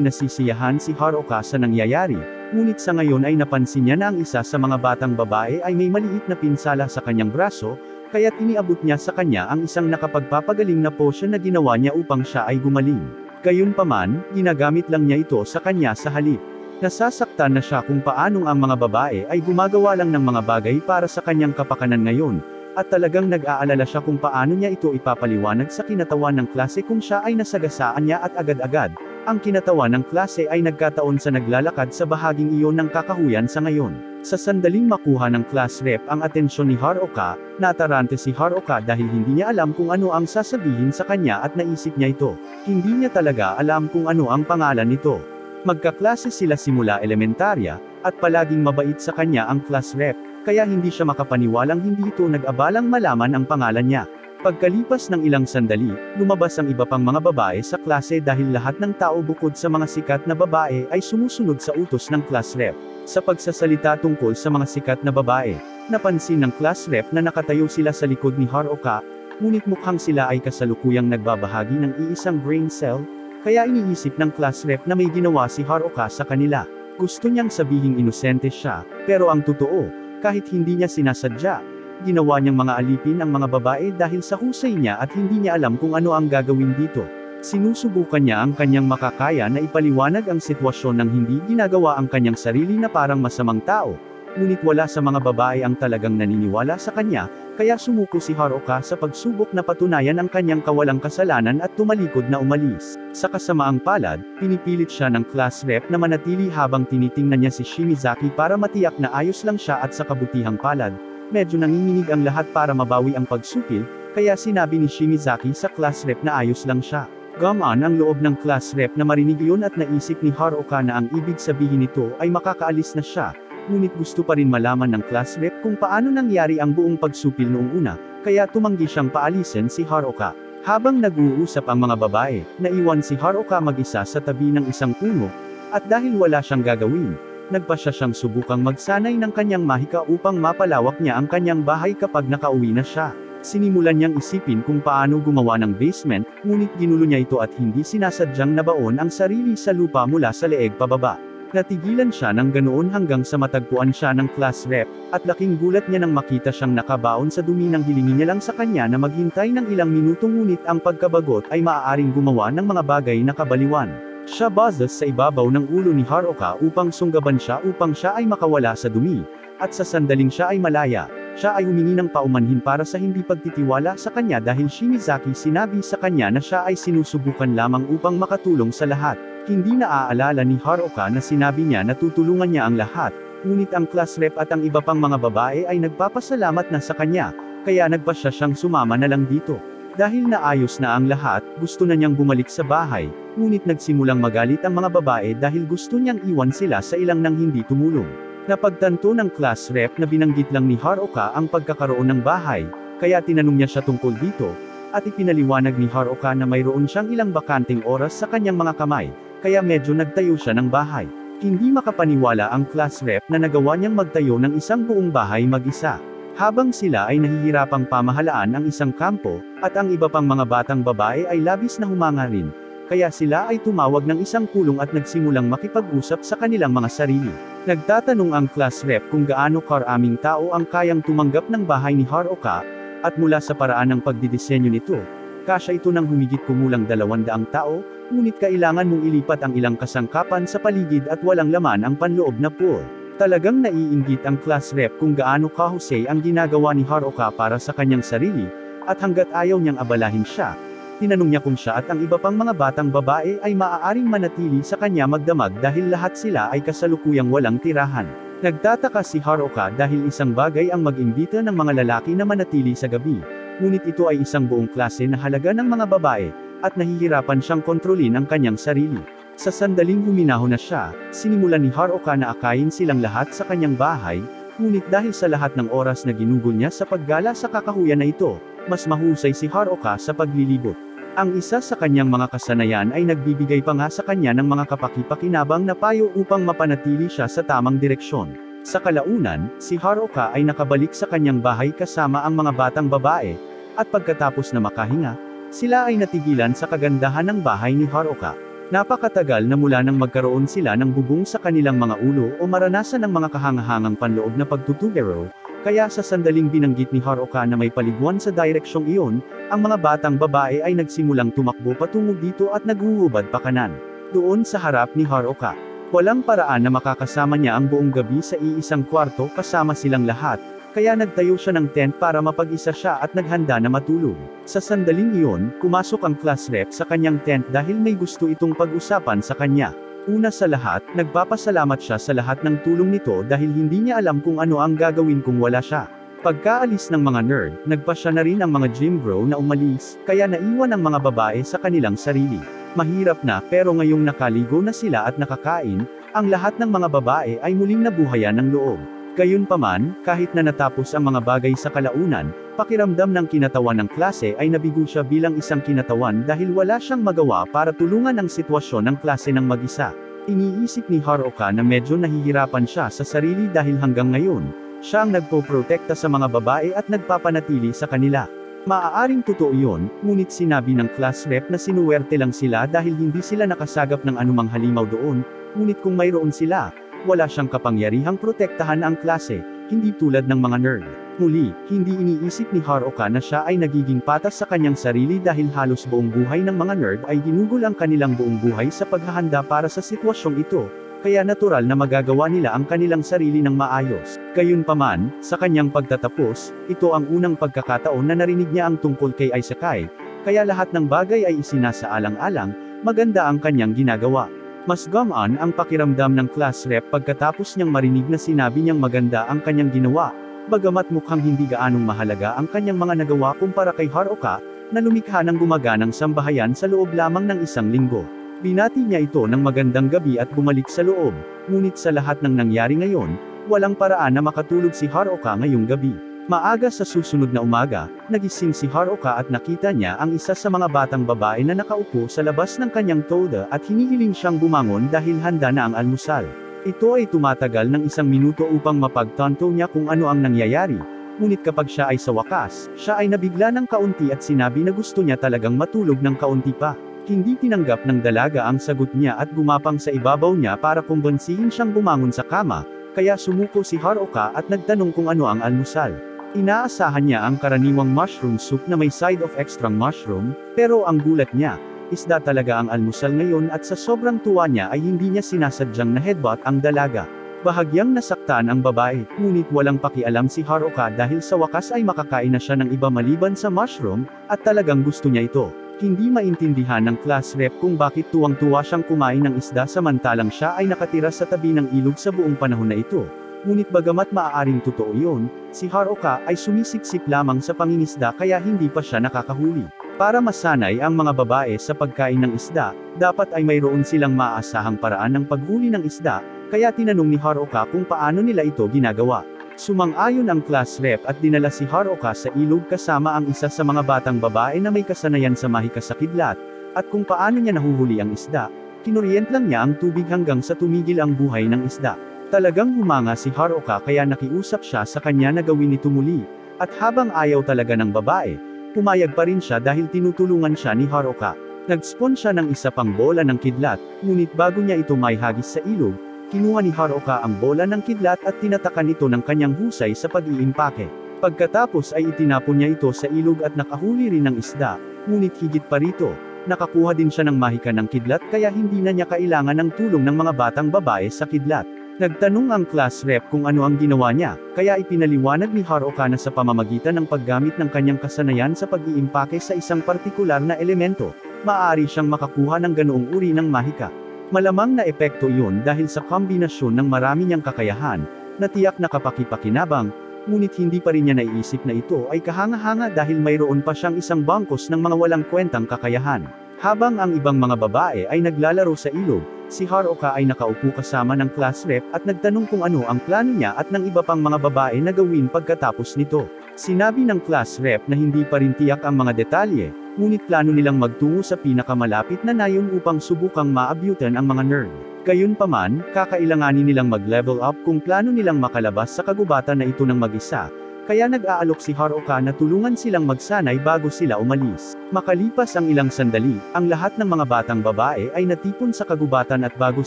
nasisiyahan si Haruka sa nangyayari, ngunit sa ngayon ay napansin niya na ang isa sa mga batang babae ay may maliit na pinsala sa kanyang braso, kaya't iniabot niya sa kanya ang isang nakapagpapagaling na potion na ginawa niya upang siya ay gumaling. Gayunpaman, ginagamit lang niya ito sa kanya sa halip. Nasasaktan na siya kung paanong ang mga babae ay gumagawa lang ng mga bagay para sa kanyang kapakanan ngayon, at talagang nag-aalala siya kung paano niya ito ipapaliwanag sa kinatawan ng klase kung siya ay nasagasaan niya at agad-agad. Ang kinatawan ng klase ay nagkataon sa naglalakad sa bahaging iyon ng kakahuyan sa ngayon. Sa sandaling makuha ng class rep ang atensyon ni Haruka, natarante si Haruka dahil hindi niya alam kung ano ang sasabihin sa kanya at naisip niya ito. Hindi niya talaga alam kung ano ang pangalan nito. Magkaklase sila simula elementarya, at palaging mabait sa kanya ang class rep, kaya hindi siya makapaniwalang hindi ito nag-abalang malaman ang pangalan niya. Pagkalipas ng ilang sandali, lumabas ang iba pang mga babae sa klase dahil lahat ng tao bukod sa mga sikat na babae ay sumusunod sa utos ng class rep. Sa pagsasalita tungkol sa mga sikat na babae, napansin ng class rep na nakatayo sila sa likod ni Haruka, ngunit mukhang sila ay kasalukuyang nagbabahagi ng iisang brain cell, kaya iniisip ng class rep na may ginawa si Haruka sa kanila. Gusto niyang sabihing inosente siya, pero ang totoo, Kahit hindi niya sinasadya, ginawa niyang mga alipin ang mga babae dahil sa husay niya at hindi niya alam kung ano ang gagawin dito. Sinusubukan niya ang kanyang makakaya na ipaliwanag ang sitwasyon ng hindi ginagawa ang kanyang sarili na parang masamang tao. Ngunit wala sa mga babae ang talagang naniniwala sa kanya, kaya sumuko si Haruka sa pagsubok na patunayan ang kanyang kawalang kasalanan at tumalikod na umalis. Sa kasamaang palad, pinipilit siya ng class rep na manatili habang tinitingnan niya si Shimizaki para matiyak na ayos lang siya at sa kabutihang palad, medyo nanginginig ang lahat para mabawi ang pagsupil, kaya sinabi ni Shimizaki sa class rep na ayos lang siya. Gamaan ang loob ng class rep na marinig yun at naisip ni Haruka na ang ibig sabihin nito ay makakaalis na siya, ngunit gusto pa rin malaman ng class rep kung paano nangyari ang buong pagsupil noong una, kaya tumanggi siyang paalisin si Haruka. Habang nag-uusap ang mga babae, naiwan si Haruka mag-isa sa tabi ng isang puno, at dahil wala siyang gagawin, nagpasya siyang subukang magsanay ng kanyang mahika upang mapalawak niya ang kanyang bahay kapag nakauwi na siya. Sinimulan niyang isipin kung paano gumawa ng basement, ngunit ginulo niya ito at hindi sinasadyang nabaon ang sarili sa lupa mula sa leeg pababa. Natigilan siya ng ganoon hanggang sa matagpuan siya ng class rep, at laking gulat niya nang makita siyang nakabaon sa dumi nang hilingin niya lang sa kanya na maghintay ng ilang minuto ngunit ang pagkabagot ay maaaring gumawa ng mga bagay na kabaliwan. Siya buzzes sa ibabaw ng ulo ni Haruka upang sunggaban siya upang siya ay makawala sa dumi, at sa sandaling siya ay malaya. Siya ay humingi ng paumanhin para sa hindi pagtitiwala sa kanya dahil Shimizaki sinabi sa kanya na siya ay sinusubukan lamang upang makatulong sa lahat. Hindi naaalala ni Haruka na sinabi niya na tutulungan niya ang lahat, ngunit ang class rep at ang iba pang mga babae ay nagpapasalamat na sa kanya, kaya nagpasya siyang sumama na lang dito. Dahil naayos na ang lahat, gusto na niyang bumalik sa bahay, ngunit nagsimulang magalit ang mga babae dahil gusto niyang iwan sila sa ilang nang hindi tumulong. Napagtanto ng class rep na binanggit lang ni Haruka ang pagkakaroon ng bahay, kaya tinanong niya siya tungkol dito, at ipinaliwanag ni Haruka na mayroon siyang ilang bakanting oras sa kanyang mga kamay, kaya medyo nagtayo siya ng bahay. Hindi makapaniwala ang class rep na nagawa niyang magtayo ng isang buong bahay mag-isa. Habang sila ay nahihirapang pamahalaan ang isang kampo, at ang iba pang mga batang babae ay labis na humanga rin, kaya sila ay tumawag ng isang pulong at nagsimulang makipag-usap sa kanilang mga sarili. Nagtatanong ang class rep kung gaano karaming tao ang kayang tumanggap ng bahay ni Haruka, at mula sa paraan ng pagdidisenyo nito, kasya ito ng humigit kumulang 200 tao, ngunit kailangan mong ilipat ang ilang kasangkapan sa paligid at walang laman ang panloob na pool. Talagang naiinggit ang class rep kung gaano kahusay ang ginagawa ni Haruka para sa kanyang sarili, at hanggat ayaw niyang abalahin siya, tinanong niya kung siya at ang iba pang mga batang babae ay maaaring manatili sa kanya magdamag dahil lahat sila ay kasalukuyang walang tirahan. Nagtataka si Haruka dahil isang bagay ang mag-imbita ng mga lalaki na manatili sa gabi, ngunit ito ay isang buong klase na halaga ng mga babae, at nahihirapan siyang kontrolin ang kanyang sarili. Sa sandaling huminahon na siya, sinimulan ni Haruka na akayin silang lahat sa kanyang bahay, ngunit dahil sa lahat ng oras na ginugol niya sa paggala sa kakahuyan na ito, mas mahusay si Haruka sa paglilibot. Ang isa sa kanyang mga kasanayan ay nagbibigay pa nga sa kanya ng mga kapaki-pakinabang na payo upang mapanatili siya sa tamang direksyon. Sa kalaunan, si Haruka ay nakabalik sa kanyang bahay kasama ang mga batang babae, at pagkatapos na makahinga, sila ay natigilan sa kagandahan ng bahay ni Haruka. Napakatagal na mula nang magkaroon sila ng bubong sa kanilang mga ulo o maranasan ng mga kahangahangang panloob na pagtutubero, kaya sa sandaling binanggit ni Haruka na may paliguan sa direksyong iyon, ang mga batang babae ay nagsimulang tumakbo patungo dito at naghuhubad pakanan. Doon sa harap ni Haruka, walang paraan na makakasama niya ang buong gabi sa iisang kwarto kasama silang lahat, kaya nagtayo siya ng tent para mapag-isa siya at naghanda na matulog. Sa sandaling iyon, pumasok ang class rep sa kanyang tent dahil may gusto itong pag-usapan sa kanya. Una sa lahat, nagpapasalamat siya sa lahat ng tulong nito dahil hindi niya alam kung ano ang gagawin kung wala siya. Pagkaalis ng mga nerd, nagpasya na rin ang mga gym bro na umalis, kaya naiwan ang mga babae sa kanilang sarili. Mahirap na, pero ngayong nakaligo na sila at nakakain, ang lahat ng mga babae ay muling nabuhayan ng loob. Gayunpaman, kahit na natapos ang mga bagay sa kalaunan, pakiramdam ng kinatawan ng klase ay nabigo siya bilang isang kinatawan dahil wala siyang magawa para tulungan ang sitwasyon ng klase ng mag-isa. Iniisip ni Haruka na medyo nahihirapan siya sa sarili dahil hanggang ngayon, siya ang nagpoprotekta sa mga babae at nagpapanatili sa kanila. Maaaring totoo iyon, ngunit sinabi ng class rep na sinuwerte lang sila dahil hindi sila nakasagap ng anumang halimaw doon, ngunit kung mayroon sila, wala siyang kapangyarihang protektahan ang klase, hindi tulad ng mga nerd. Muli, hindi iniisip ni Haruka na siya ay nagiging patas sa kanyang sarili dahil halos buong buhay ng mga nerd ay ginugol ang kanilang buong buhay sa paghahanda para sa sitwasyong ito, kaya natural na magagawa nila ang kanilang sarili ng maayos. Gayunpaman, sa kanyang pagtatapos, ito ang unang pagkakataon na narinig niya ang tungkol kay Isekai, kaya lahat ng bagay ay isinasaalang-alang, maganda ang kanyang ginagawa. Mas gumaan ang pakiramdam ng class rep pagkatapos niyang marinig na sinabi niyang maganda ang kanyang ginawa. Bagamat mukhang hindi gaanong mahalaga ang kanyang mga nagawa kumpara kay Haruka, na lumikha ng gumaganang sambahayan sa loob lamang ng 1 linggo. Binati niya ito ng magandang gabi at bumalik sa loob, ngunit sa lahat ng nangyari ngayon, walang paraan na makatulog si Haruka ngayong gabi. Maaga sa susunod na umaga, nagising si Haruka at nakita niya ang isa sa mga batang babae na nakaupo sa labas ng kanyang toda at hinihiling siyang bumangon dahil handa na ang almusal. Ito ay tumatagal ng 1 minuto upang mapagtanto niya kung ano ang nangyayari, ngunit kapag siya ay sa wakas, siya ay nabigla ng kaunti at sinabi na gusto niya talagang matulog ng kaunti pa. Hindi tinanggap ng dalaga ang sagot niya at gumapang sa ibabaw niya para kumbinsihin siyang bumangon sa kama, kaya sumuko si Haruka at nagtanong kung ano ang almusal. Inaasahan niya ang karaniwang mushroom soup na may side of extra mushroom, pero ang gulat niya, isda talaga ang almusal ngayon at sa sobrang tuwa niya ay hindi niya sinasadyang na headbutt ang dalaga. Bahagyang nasaktan ang babae, ngunit walang pakialam si Haruka dahil sa wakas ay makakain na siya ng iba maliban sa mushroom, at talagang gusto niya ito. Hindi maintindihan ng class rep kung bakit tuwang-tuwa siyang kumain ng isda samantalang siya ay nakatira sa tabi ng ilog sa buong panahon na ito. Ngunit bagamat maaaring totoo yun, si Haruka ay sumisiksik lamang sa pangingisda kaya hindi pa siya nakakahuli. Para masanay ang mga babae sa pagkain ng isda, dapat ay mayroon silang maaasahang paraan ng paghuli ng isda, kaya tinanong ni Haruka kung paano nila ito ginagawa. Sumang-ayon ang class rep at dinala si Haruka sa ilog kasama ang isa sa mga batang babae na may kasanayan sa mahika sa kidlat, at kung paano niya nahuhuli ang isda, kinuryent lang niya ang tubig hanggang sa tumigil ang buhay ng isda. Talagang humanga si Haruka kaya nakiusap siya sa kanya na gawin ito muli, at habang ayaw talaga ng babae, pumayag pa rin siya dahil tinutulungan siya ni Haruka. Nag-spawn siya ng isa pang bola ng kidlat, ngunit bago niya ito maihagis sa ilog, kinuha ni Haruka ang bola ng kidlat at tinatakan ito ng kanyang husay sa pag-iimpake. Pagkatapos ay itinapon niya ito sa ilog at nakahuli rin ng isda, ngunit higit pa rito, nakakuha din siya ng mahika ng kidlat kaya hindi na niya kailangan ng tulong ng mga batang babae sa kidlat. Nagtanong ang class rep kung ano ang ginawa niya, kaya ipinaliwanag ni Haruka na sa pamamagitan ng paggamit ng kanyang kasanayan sa pag-iimpake sa isang partikular na elemento, maaari siyang makakuha ng ganoong uri ng mahika. Malamang na epekto iyon dahil sa kombinasyon ng marami niyang kakayahan, na tiyak na kapakipakinabang, ngunit hindi pa rin niya naiisip na ito ay kahanga-hanga dahil mayroon pa siyang isang bangkos ng mga walang kwentang kakayahan. Habang ang ibang mga babae ay naglalaro sa ilog, si Haruka ay nakaupo kasama ng class rep at nagtanong kung ano ang plano niya at ng iba pang mga babae na gawin pagkatapos nito. Sinabi ng class rep na hindi pa rin tiyak ang mga detalye, ngunit plano nilang magtungo sa pinakamalapit na nayon upang subukang maabyutan ang mga nerd. Gayunpaman, kakailanganin nilang mag-level up kung plano nilang makalabas sa kagubatan na ito ng mag-isa, kaya nag-aalok si Haruka na tulungan silang magsanay bago sila umalis. Makalipas ang ilang sandali, ang lahat ng mga batang babae ay natipon sa kagubatan at bago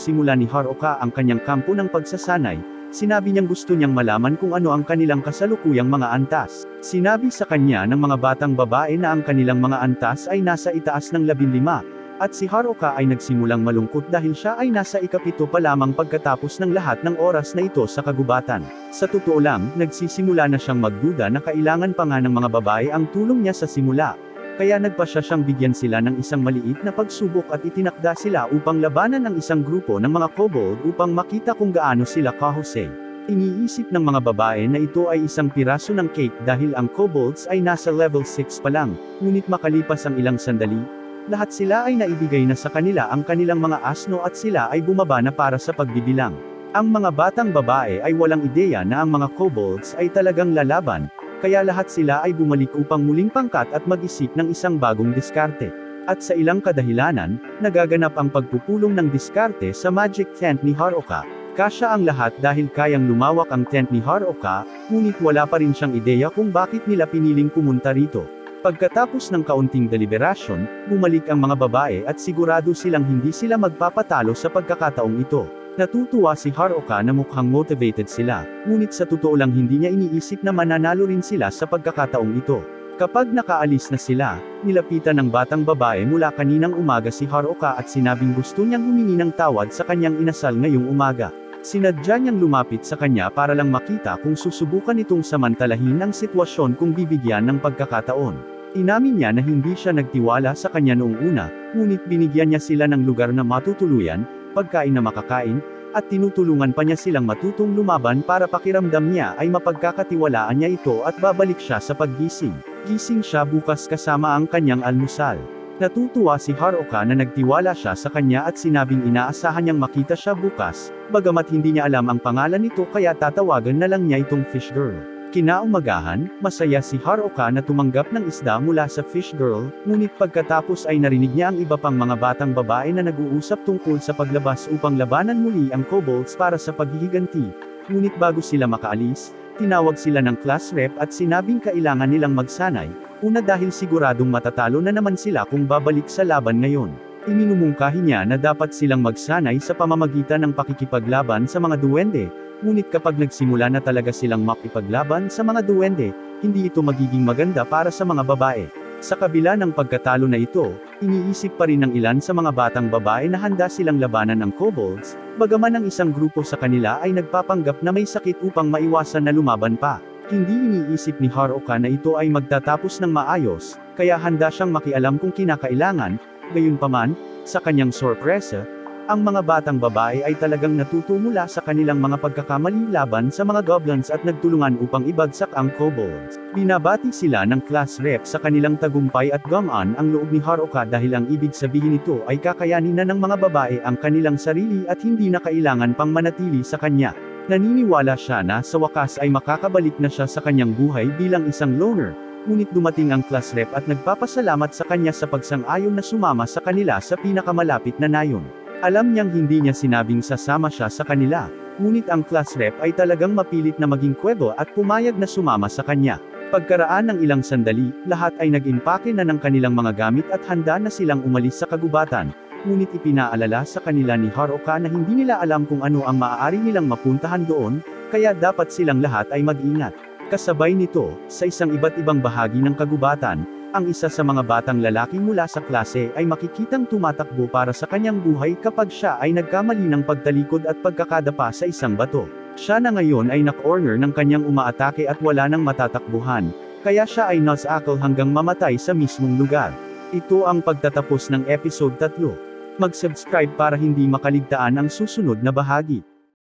simula ni Haruka ang kanyang kampo ng pagsasanay, sinabi niyang gusto niyang malaman kung ano ang kanilang kasalukuyang mga antas. Sinabi sa kanya ng mga batang babae na ang kanilang mga antas ay nasa itaas ng 15, at si Haruka ay nagsimulang malungkot dahil siya ay nasa ikapito pa lamang pagkatapos ng lahat ng oras na ito sa kagubatan. Sa totoo lang, nagsisimula na siyang magduda na kailangan pa nga ng mga babae ang tulong niya sa simula, kaya nagpasya siyang bigyan sila ng isang maliit na pagsubok at itinakda sila upang labanan ang isang grupo ng mga kobold upang makita kung gaano sila kahusay. Iniisip ng mga babae na ito ay isang piraso ng cake dahil ang kobolds ay nasa level 6 pa lang, ngunit makalipas ang ilang sandali, lahat sila ay naibigay na sa kanila ang kanilang mga asno at sila ay bumaba na para sa pagbibilang. Ang mga batang babae ay walang ideya na ang mga kobolds ay talagang lalaban, kaya lahat sila ay bumalik upang muling pangkat at mag-isip ng isang bagong diskarte. At sa ilang kadahilanan, nagaganap ang pagpupulong ng diskarte sa magic tent ni Haruka. Kasya ang lahat dahil kayang lumawak ang tent ni Haruka, ngunit wala pa rin siyang ideya kung bakit nila piniling pumunta rito. Pagkatapos ng kaunting deliberasyon, bumalik ang mga babae at sigurado silang hindi sila magpapatalo sa pagkakataong ito. Natutuwa si Haruka na mukhang motivated sila, ngunit sa totoo lang hindi niya iniisip na mananalo rin sila sa pagkakataong ito. Kapag nakaalis na sila, nilapitan ng batang babae mula kaninang umaga si Haruka at sinabing gusto niyang humingi ng tawad sa kanyang inasal ngayong umaga. Sinadya niyang lumapit sa kanya para lang makita kung susubukan itong samantalahin ang sitwasyon kung bibigyan ng pagkakataon. Inamin niya na hindi siya nagtiwala sa kanya noong una, ngunit binigyan niya sila ng lugar na matutuluyan, pagkain na makakain, at tinutulungan pa niya silang matutong lumaban para pakiramdam niya ay mapagkakatiwalaan niya ito at babalik siya sa paggising. Gising siya bukas kasama ang kanyang almusal. Natutuwa si Haruka na nagtiwala siya sa kanya at sinabing inaasahan niyang makita siya bukas, bagamat hindi niya alam ang pangalan nito kaya tatawagan na lang niya itong fish girl. Kinaumagahan, masaya si Haruka na tumanggap ng isda mula sa fish girl, ngunit pagkatapos ay narinig niya ang iba pang mga batang babae na nag-uusap tungkol sa paglabas upang labanan muli ang kobolds para sa paghihiganti. Ngunit bago sila makaalis, tinawag sila ng class rep at sinabing kailangan nilang magsanay, una dahil siguradong matatalo na naman sila kung babalik sa laban ngayon. Iminumungkahi niya na dapat silang magsanay sa pamamagitan ng pakikipaglaban sa mga duwende, ngunit kapag nagsimula na talaga silang makipaglaban sa mga duwende, hindi ito magiging maganda para sa mga babae. Sa kabila ng pagkatalo na ito, iniisip pa rin ng ilan sa mga batang babae na handa silang labanan ang kobolds, bagaman ang isang grupo sa kanila ay nagpapanggap na may sakit upang maiwasan na lumaban pa. Hindi iniisip ni Haruka na ito ay magtatapos ng maayos, kaya handa siyang makialam kung kinakailangan. Gayunpaman, sa kanyang sorpresa, ang mga batang babae ay talagang natuto mula sa kanilang mga pagkakamali laban sa mga goblins at nagtulungan upang ibagsak ang kobolds. Binabati sila ng class rep sa kanilang tagumpay at gumaan ang loob ni Haruka dahil ang ibig sabihin nito ay kakayanin na ng mga babae ang kanilang sarili at hindi na kailangan pang manatili sa kanya. Naniniwala siya na sa wakas ay makakabalik na siya sa kanyang buhay bilang isang loner. Ngunit dumating ang class rep at nagpapasalamat sa kanya sa pagsang-ayon na sumama sa kanila sa pinakamalapit na nayon. Alam niyang hindi niya sinabing sasama siya sa kanila, ngunit ang class rep ay talagang mapilit na maging kwebo at pumayag na sumama sa kanya. Pagkaraan ng ilang sandali, lahat ay nag-impake na ng kanilang mga gamit at handa na silang umalis sa kagubatan, ngunit ipinaalala sa kanila ni Haruka na hindi nila alam kung ano ang maaari nilang mapuntahan doon, kaya dapat silang lahat ay mag-ingat. Kasabay nito, sa isang iba't ibang bahagi ng kagubatan, ang isa sa mga batang lalaki mula sa klase ay makikitang tumatakbo para sa kanyang buhay kapag siya ay nagkamali ng pagtalikod at pagkakadapa sa isang bato. Siya na ngayon ay na-corner ng kanyang umaatake at wala nang matatakbuhan, kaya siya ay nasakal hanggang mamatay sa mismong lugar. Ito ang pagtatapos ng episode 3. Mag-subscribe para hindi makaligtaan ang susunod na bahagi.